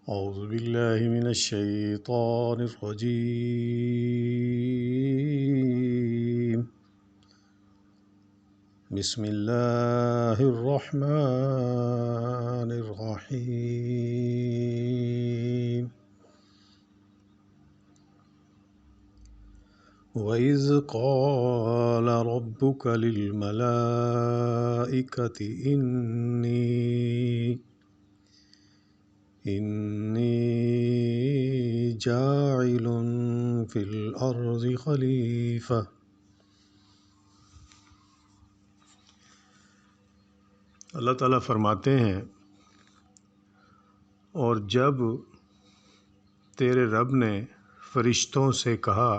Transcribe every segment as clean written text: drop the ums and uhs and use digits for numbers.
أعوذ بالله من الشيطان الرجيم بسم الله الرحمن الرحيم وَإِذْ قَالَ رَبُّكَ لِلْمَلَائِكَةِ إِنِّي جَاعِلٌ فِي الْأَرْضِ خَلِيفَةً۔ اللہ تعالیٰ فرماتے ہیں، اور جب تیرے رب نے فرشتوں سے کہا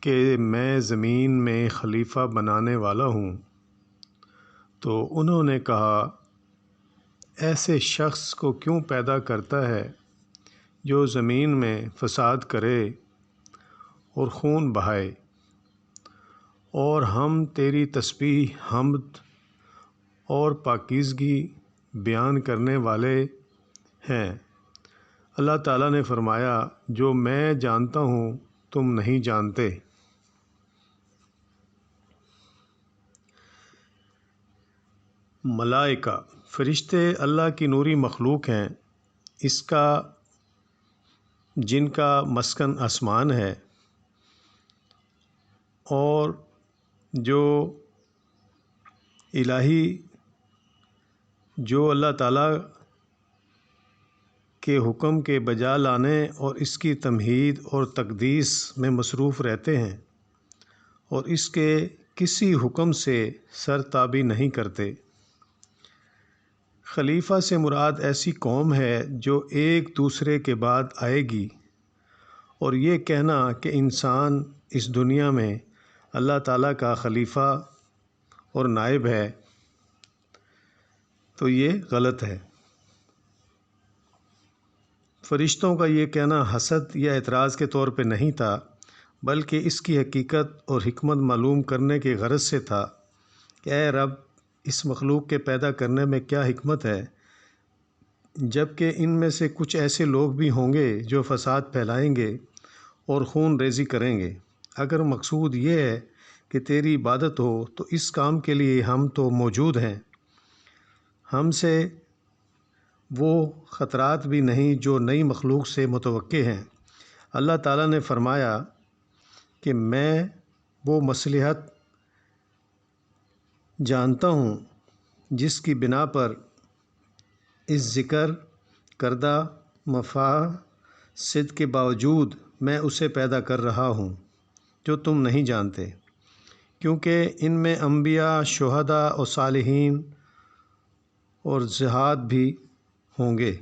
کہ میں زمین میں خلیفہ بنانے والا ہوں، تو انہوں نے کہا ایسے شخص کو کیوں پیدا کرتا ہے جو زمین میں فساد کرے اور خون بہائے، اور ہم تیری تسبیح، حمد اور پاکیزگی بیان کرنے والے ہیں۔ اللہ تعالیٰ نے فرمایا، جو میں جانتا ہوں تم نہیں جانتے۔ ملائکہ، فرشتے اللہ کی نوری مخلوق ہیں، جن کا مسکن آسمان ہے، اور جو اللہ تعالیٰ کے حکم کے بجا لانے اور اس کی تمہید اور تقدیس میں مصروف رہتے ہیں، اور اس کے کسی حکم سے سرتابی نہیں کرتے۔ خلیفہ سے مراد ایسی قوم ہے جو ایک دوسرے کے بعد آئے گی، اور یہ کہنا کہ انسان اس دنیا میں اللہ تعالیٰ کا خلیفہ اور نائب ہے، تو یہ غلط ہے۔ فرشتوں کا یہ کہنا حسد یا اعتراض کے طور پہ نہیں تھا، بلکہ اس کی حقیقت اور حکمت معلوم کرنے کے غرض سے تھا کہ اے رب، اس مخلوق کے پیدا کرنے میں کیا حکمت ہے، جبکہ ان میں سے کچھ ایسے لوگ بھی ہوں گے جو فساد پھیلائیں گے اور خون ریزی کریں گے۔ اگر مقصود یہ ہے کہ تیری عبادت ہو تو اس کام کے لیے ہم تو موجود ہیں، ہم سے وہ خطرات بھی نہیں جو نئی مخلوق سے متوقع ہیں۔ اللہ تعالیٰ نے فرمایا کہ میں وہ مصلحت جانتا ہوں جس کی بنا پر اس ذکر کردہ مفاسد کے باوجود میں اسے پیدا کر رہا ہوں جو تم نہیں جانتے، کیونکہ ان میں انبیاء، شہداء اور صالحین اور زہاد بھی ہوں گے۔